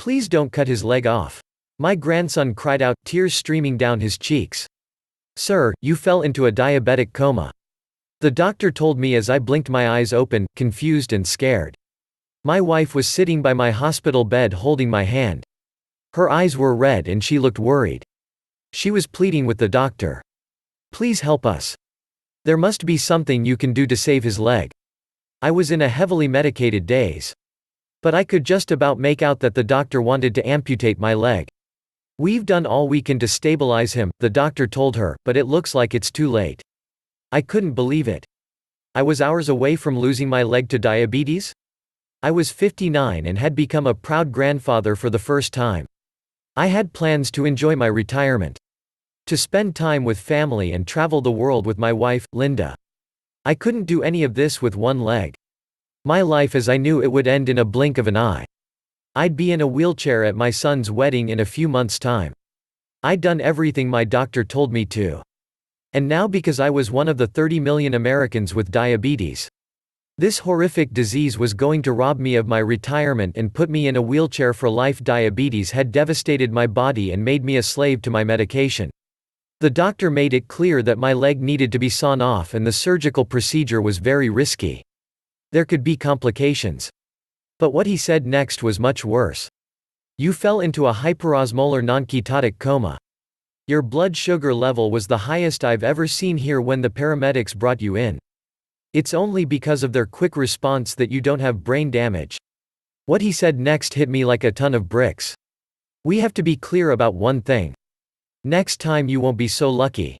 Please don't cut his leg off. My grandson cried out, tears streaming down his cheeks. Sir, you fell into a diabetic coma. The doctor told me as I blinked my eyes open, confused and scared. My wife was sitting by my hospital bed holding my hand. Her eyes were red and she looked worried. She was pleading with the doctor. Please help us. There must be something you can do to save his leg. I was in a heavily medicated daze. But I could just about make out that the doctor wanted to amputate my leg. We've done all we can to stabilize him, the doctor told her, but it looks like it's too late. I couldn't believe it. I was hours away from losing my leg to diabetes? I was 59 and had become a proud grandfather for the first time. I had plans to enjoy my retirement. To spend time with family and travel the world with my wife, Linda. I couldn't do any of this with one leg. My life as I knew it would end in a blink of an eye. I'd be in a wheelchair at my son's wedding in a few months' time. I'd done everything my doctor told me to. And now because I was one of the 30 million Americans with diabetes. This horrific disease was going to rob me of my retirement and put me in a wheelchair for life. Diabetes had devastated my body and made me a slave to my medication. The doctor made it clear that my leg needed to be sawn off and the surgical procedure was very risky. There could be complications. But what he said next was much worse. You fell into a hyperosmolar non-ketotic coma. Your blood sugar level was the highest I've ever seen here when the paramedics brought you in. It's only because of their quick response that you don't have brain damage. What he said next hit me like a ton of bricks. We have to be clear about one thing. Next time you won't be so lucky.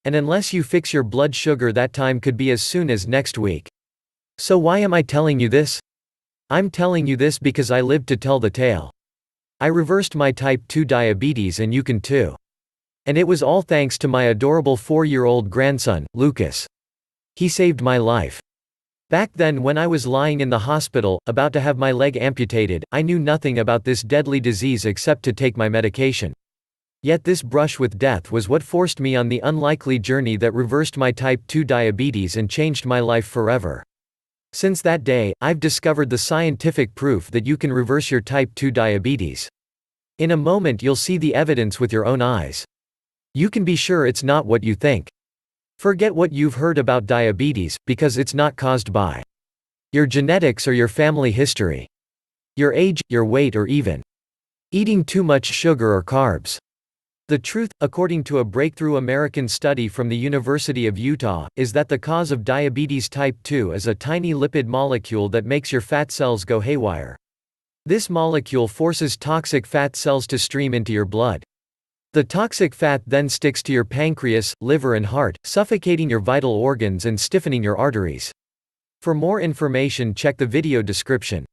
And unless you fix your blood sugar, that time could be as soon as next week. So why am I telling you this? I'm telling you this because I lived to tell the tale. I reversed my type 2 diabetes and you can too. And it was all thanks to my adorable 4-year-old grandson, Lucas. He saved my life. Back then when I was lying in the hospital, about to have my leg amputated, I knew nothing about this deadly disease except to take my medication. Yet this brush with death was what forced me on the unlikely journey that reversed my type 2 diabetes and changed my life forever. Since that day, I've discovered the scientific proof that you can reverse your type 2 diabetes. In a moment you'll see the evidence with your own eyes. You can be sure it's not what you think. Forget what you've heard about diabetes, because it's not caused by your genetics or your family history, your age, your weight, or even eating too much sugar or carbs. The truth, according to a breakthrough American study from the University of Utah, is that the cause of diabetes type 2 is a tiny lipid molecule that makes your fat cells go haywire. This molecule forces toxic fat cells to stream into your blood. The toxic fat then sticks to your pancreas, liver and heart, suffocating your vital organs and stiffening your arteries. For more information, check the video description.